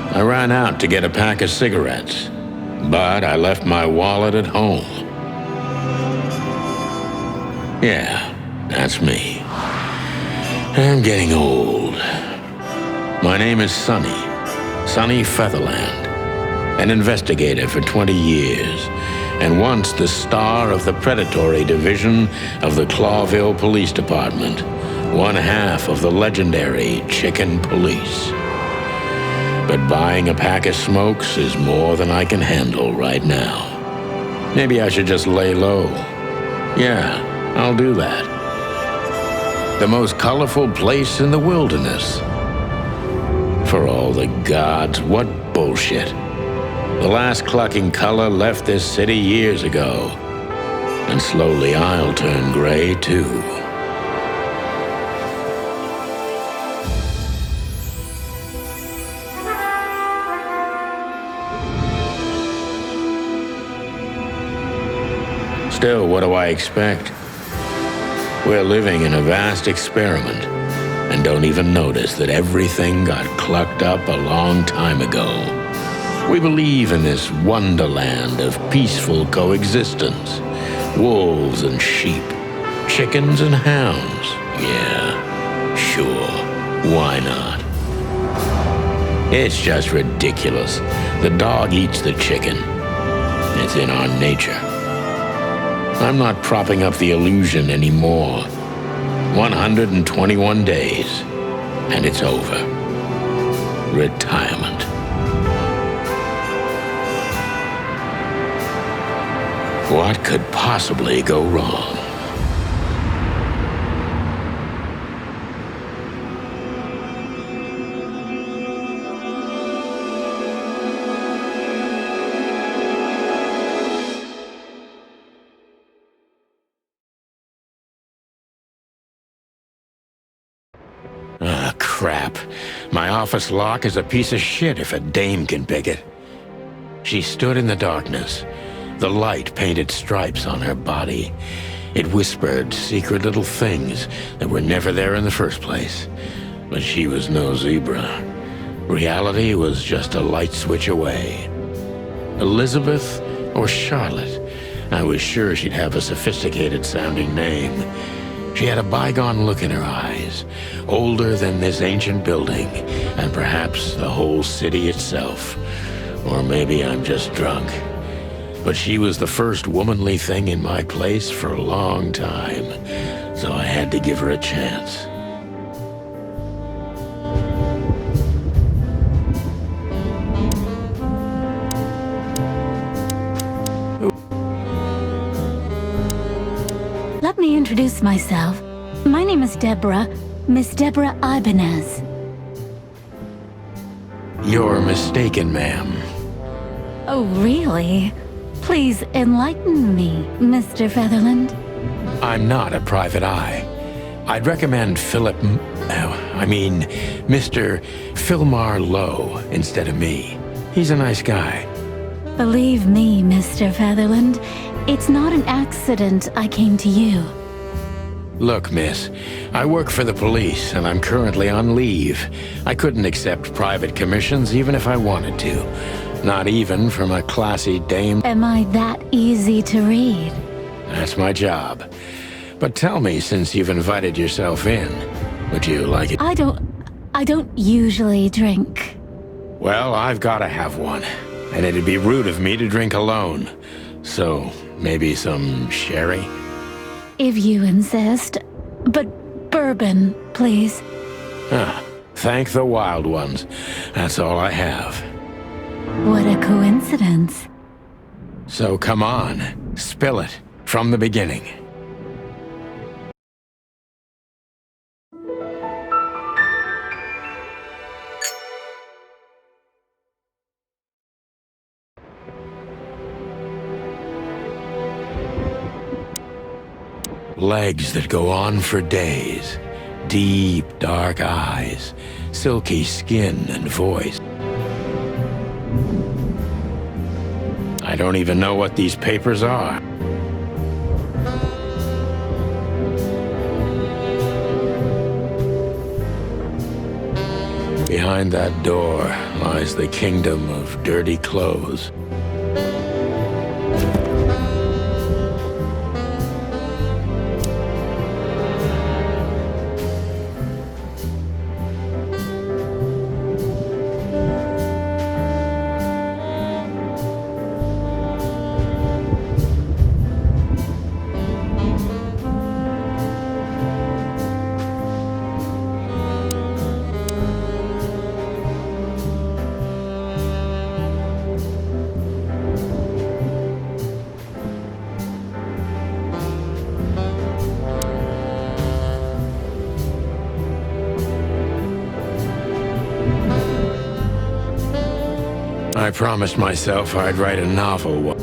I ran out to get a pack of cigarettes, but I left my wallet at home. Yeah, that's me. I'm getting old. My name is Sonny Featherland, an investigator for 20 years, and once the star of the predatory division of the Clawville Police Department, one half of the legendary Chicken Police. But buying a pack of smokes is more than I can handle right now. Maybe I should just lay low. Yeah, I'll do that. The most colorful place in the wilderness. For all the gods, what bullshit. The last clucking color left this city years ago. And slowly I'll turn gray too. Still, what do I expect? We're living in a vast experiment, and don't even notice that everything got clucked up a long time ago. We believe in this wonderland of peaceful coexistence. Wolves and sheep, chickens and hounds. Yeah, sure, why not? It's just ridiculous. The dog eats the chicken. It's in our nature. I'm not propping up the illusion anymore. 121 days, and it's over. Retirement. What could possibly go wrong? Ah, crap. My office lock is a piece of shit if a dame can pick it. She stood in the darkness. The light painted stripes on her body. It whispered secret little things that were never there in the first place. But she was no zebra. Reality was just a light switch away. Elizabeth or Charlotte? I was sure she'd have a sophisticated-sounding name. She had a bygone look in her eyes, older than this ancient building, and perhaps the whole city itself. Or maybe I'm just drunk. But she was the first womanly thing in my place for a long time, so I had to give her a chance. Let me introduce myself. My name is Deborah, Miss Deborah Ibanez. You're mistaken, ma'am. Oh, really? Please enlighten me, Mr. Featherland. I'm not a private eye. I'd recommend Mr. Philmar Lowe instead of me. He's a nice guy. Believe me, Mr. Featherland, it's not an accident I came to you. Look, miss, I work for the police, and I'm currently on leave. I couldn't accept private commissions even if I wanted to. Not even from a classy dame. Am I that easy to read? That's my job. But tell me, since you've invited yourself in, would you like it? I don't usually drink. Well, I've got to have one, and it'd be rude of me to drink alone. So, maybe some sherry? If you insist. But bourbon, please. Thank the wild ones. That's all I have. What a coincidence. So come on, spill it from the beginning. Legs that go on for days, deep, dark eyes, silky skin and voice. I don't even know what these papers are. Behind that door lies the kingdom of dirty clothes. I promised myself I'd write a novel.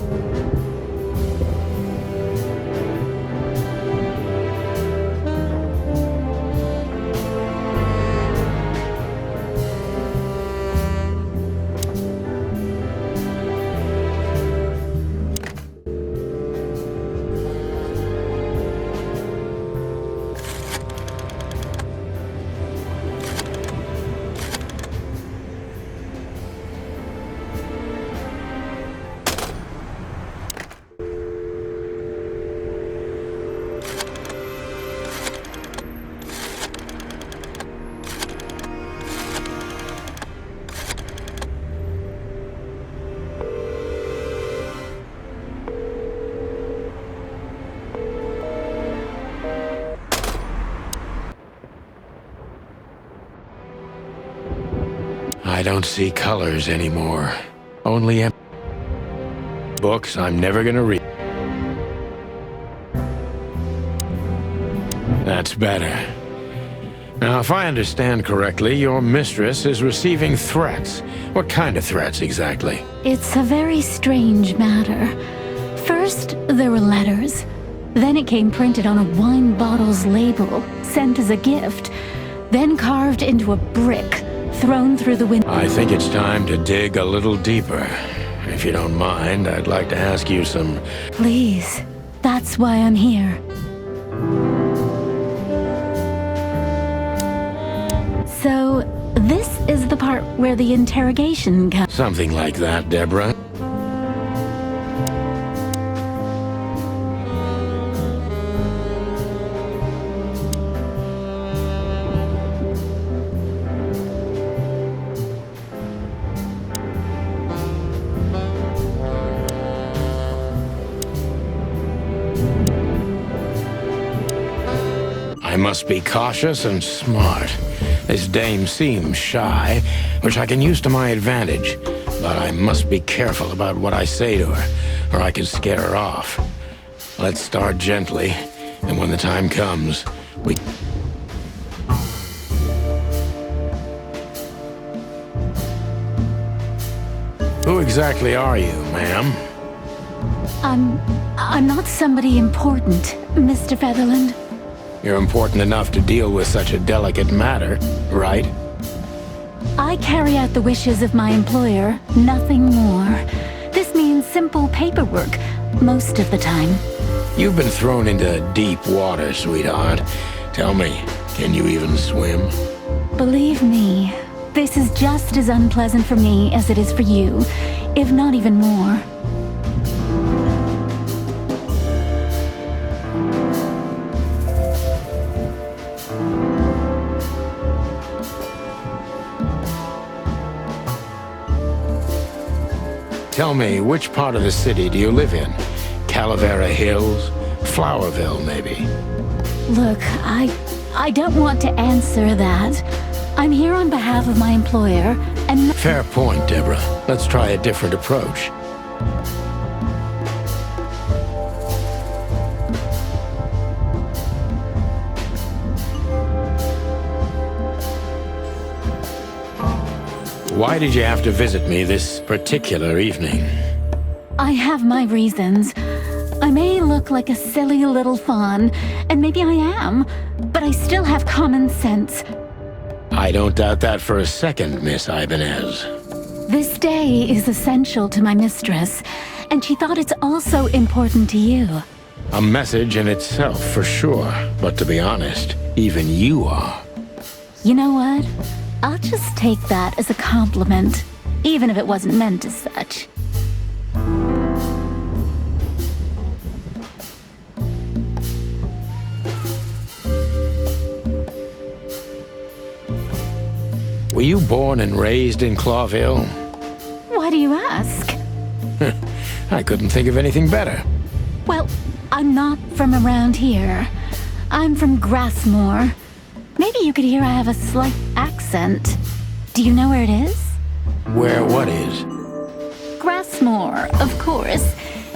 I don't see colors anymore. Only books I'm never gonna read. That's better. Now, if I understand correctly, your mistress is receiving threats. What kind of threats exactly? It's a very strange matter. First, there were letters. Then it came printed on a wine bottle's label, sent as a gift. Then carved into a brick, thrown through the window. I think it's time to dig a little deeper. If you don't mind, I'd like to ask you some... Please, that's why I'm here. So, this is the part where the interrogation comes. Something like that, Deborah. I must be cautious and smart. This dame seems shy, which I can use to my advantage. But I must be careful about what I say to her, or I can scare her off. Let's start gently, and when the time comes, we... Who exactly are you, ma'am? I'm not somebody important, Mr. Featherland. You're important enough to deal with such a delicate matter, right? I carry out the wishes of my employer, nothing more. This means simple paperwork, most of the time. You've been thrown into deep water, sweetheart. Tell me, can you even swim? Believe me, this is just as unpleasant for me as it is for you, if not even more. Tell me, which part of the city do you live in? Calavera Hills? Flowerville, maybe? Look, I don't want to answer that. I'm here on behalf of my employer, and... Fair point, Deborah. Let's try a different approach. Why did you have to visit me this particular evening? I have my reasons. I may look like a silly little fawn, and maybe I am, but I still have common sense. I don't doubt that for a second, Miss Ibanez. This day is essential to my mistress, and she thought it's also important to you. A message in itself, for sure. But to be honest, even you are. You know what? I'll just take that as a compliment, even if it wasn't meant as such. Were you born and raised in Clawville? Why do you ask? I couldn't think of anything better. Well, I'm not from around here. I'm from Grassmore. Maybe you could hear I have a slight accent. Do you know where it is? Where what is? Grassmore, of course.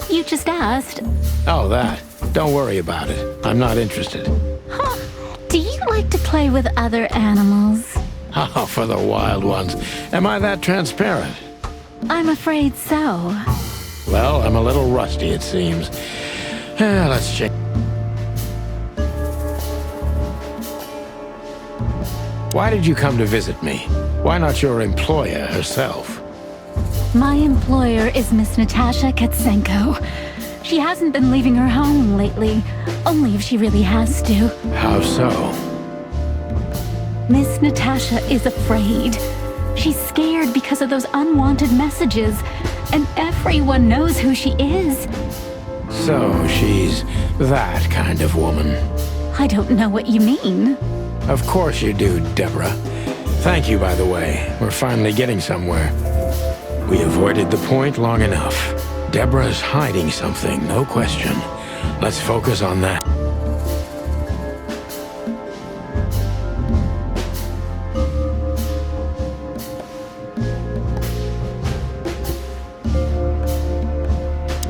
You just asked. Oh, that. Don't worry about it. I'm not interested. Huh. Do you like to play with other animals? Oh, for the wild ones. Am I that transparent? I'm afraid so. Well, I'm a little rusty, it seems. Let's check. Why did you come to visit me? Why not your employer herself? My employer is Miss Natasha Katsenko. She hasn't been leaving her home lately, only if she really has to. How so? Miss Natasha is afraid. She's scared because of those unwanted messages, and everyone knows who she is. So she's that kind of woman. I don't know what you mean. Of course you do, Deborah. Thank you, by the way. We're finally getting somewhere. We avoided the point long enough. Deborah's hiding something, no question. Let's focus on that.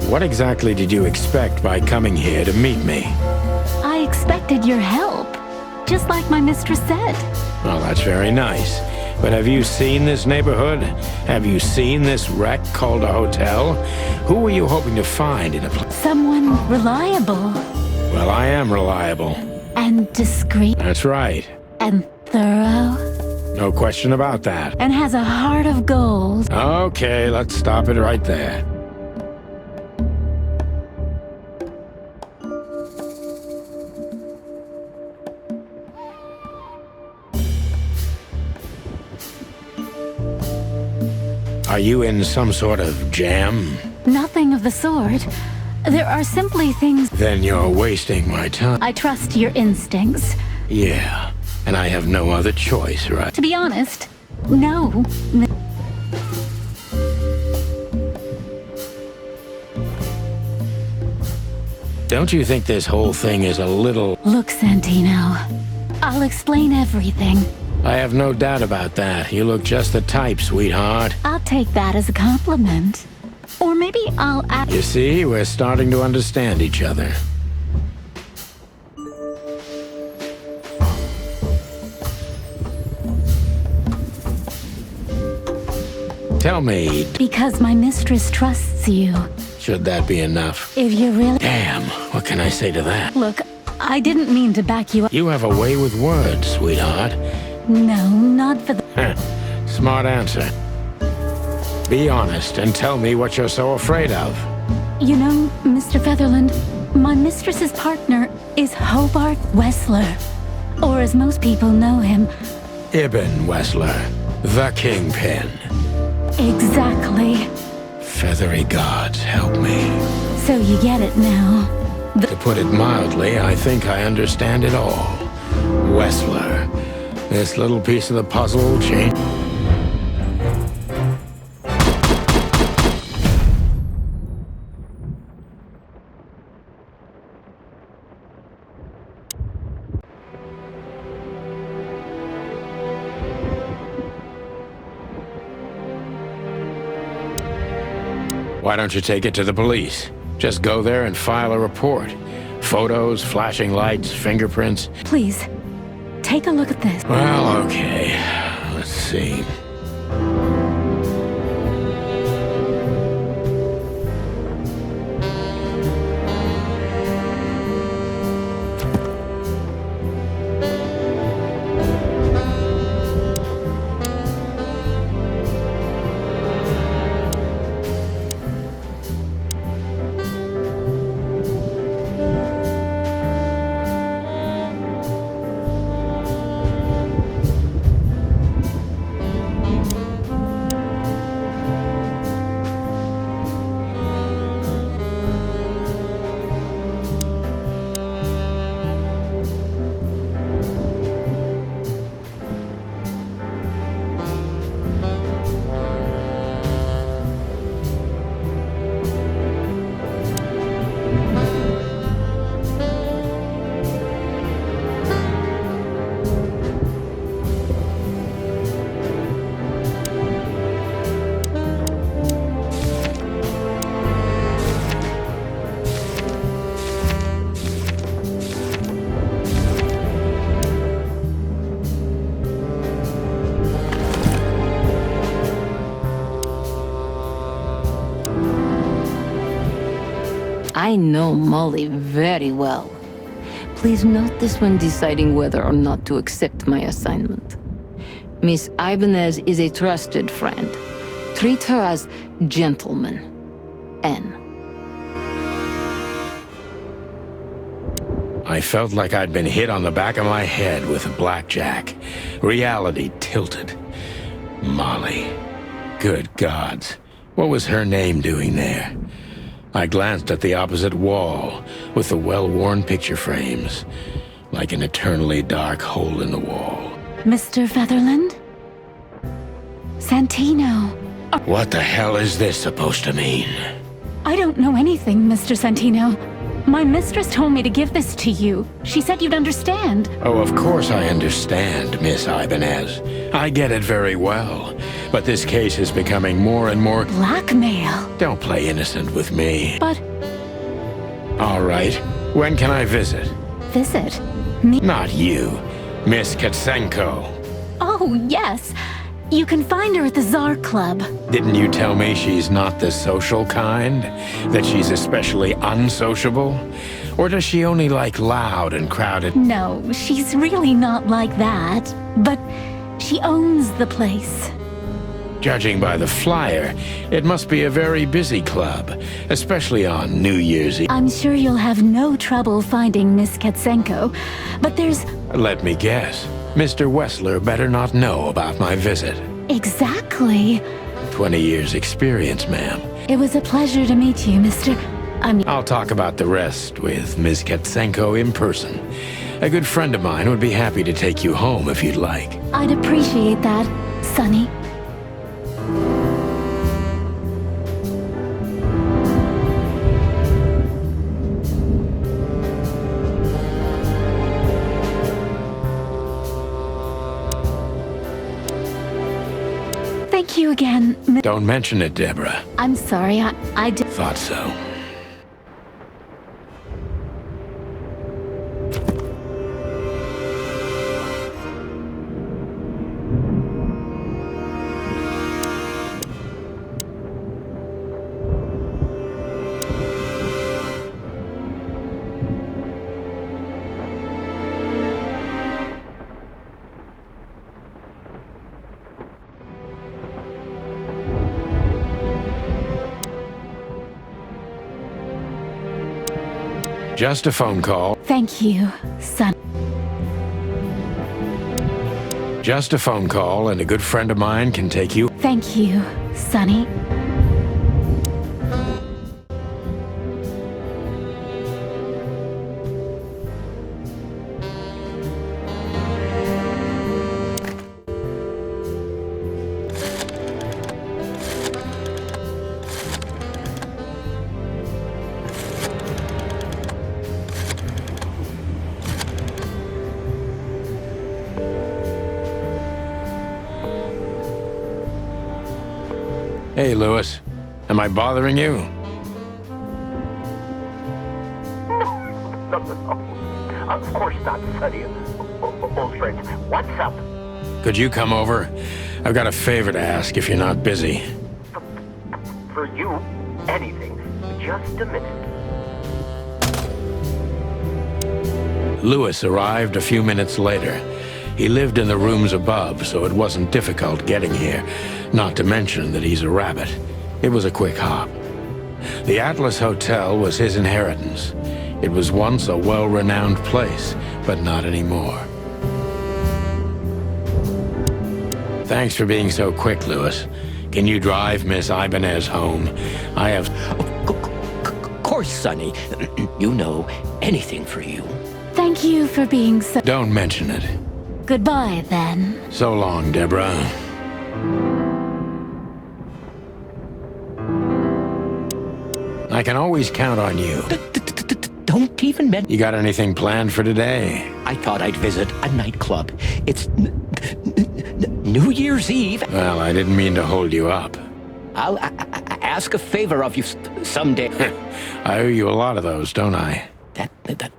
What exactly did you expect by coming here to meet me? I expected your help, just like my mistress said. Well, that's very nice. But have you seen this neighborhood? Have you seen this wreck called a hotel? Who were you hoping to find in a place? Someone reliable. Well, I am reliable. And discreet. That's right. And thorough. No question about that. And has a heart of gold. Okay, let's stop it right there. Are you in some sort of jam? Nothing of the sort. There are simply things... Then you're wasting my time. I trust your instincts. Yeah, and I have no other choice, right? To be honest, no. Don't you think this whole thing is a little... Look, Santino, I'll explain everything. I have no doubt about that. You look just the type, sweetheart. I'll take that as a compliment. Or maybe I'll ask... You see, we're starting to understand each other. Tell me, Because my mistress trusts you. should that be enough? If you really... Damn, what can I say to that? Look, I didn't mean to back you up. You have a way with words, sweetheart. No, not for the... Smart answer. Be honest and tell me what you're so afraid of. You know, Mr. Featherland, my mistress's partner is Hobart Wessler. Or as most people know him... Ibn Wessler, the Kingpin. Exactly. Feathery gods, help me. So you get it now. To put it mildly, I think I understand it all. Wessler. This little piece of the puzzle will change. Why don't you take it to the police? Just go there and file a report. Photos, flashing lights, fingerprints. Please, take a look at this. Well, okay. Let's see. I know Molly very well. Please note this when deciding whether or not to accept my assignment. Miss Ibanez is a trusted friend. Treat her as gentleman. N. I felt like I'd been hit on the back of my head with a blackjack. Reality tilted. Molly. Good gods. What was her name doing there? I glanced at the opposite wall, with the well-worn picture frames, like an eternally dark hole in the wall. Mr. Featherland? Santino. What the hell is this supposed to mean? I don't know anything, Mr. Santino. My mistress told me to give this to you. She said you'd understand. Oh, of course I understand, Miss Ibanez. I get it very well. But this case is becoming more and more... Blackmail. Don't play innocent with me. But... All right. When can I visit? Visit? Me? Not you. Miss Katsenko. Oh, yes. You can find her at the Tsar Club. Didn't you tell me she's not the social kind? That she's especially unsociable? Or does she only like loud and crowded? No, she's really not like that. But she owns the place. Judging by the flyer, it must be a very busy club, especially on New Year's Eve. I'm sure you'll have no trouble finding Miss Katsenko, but there's... Let me guess. Mr. Wessler better not know about my visit. Exactly. 20 years experience, ma'am. It was a pleasure to meet you, I'll talk about the rest with Ms. Katsenko in person. A good friend of mine would be happy to take you home if you'd like. I'd appreciate that, Sonny. Thank you again, Don't mention it, Deborah. I'm sorry, I did... Thought so. Just a phone call. Thank you, son. Just a phone call, and a good friend of mine can take you. Thank you, Sonny. Hey, Lewis. Am I bothering you? No. Of course not, Sonny. Old friends, what's up? Could you come over? I've got a favor to ask if you're not busy. For you, anything. Just a minute. Lewis arrived a few minutes later. He lived in the rooms above, so it wasn't difficult getting here. Not to mention that he's a rabbit. It was a quick hop. The Atlas Hotel was his inheritance. It was once a well-renowned place, but not anymore. Thanks for being so quick, Lewis. Can you drive Miss Ibanez home? I have... Of course, Sonny. You know, anything for you. Thank you for being so... Don't mention it. Goodbye, then. So long, Deborah. I can always count on you. Don't even mention... You got anything planned for today? I thought I'd visit a nightclub. It's New Year's Eve. Well, I didn't mean to hold you up. I'll ask a favor of you someday. I owe you a lot of those, don't I?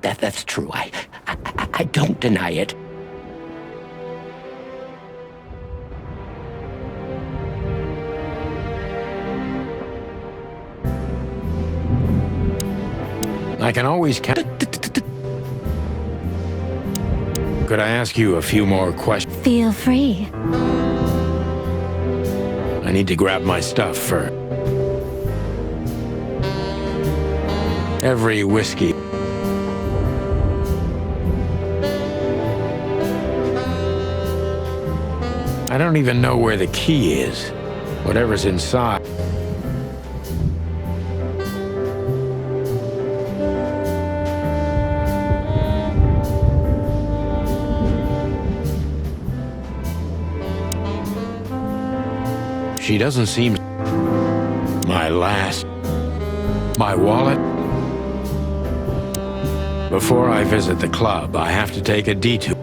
That's true. I don't deny it. I can always count. Could I ask you a few more questions? Feel free. I need to grab my stuff first. Every whiskey. I don't even know where the key is. Whatever's inside. She doesn't seem... My wallet? Before I visit the club, I have to take a detour.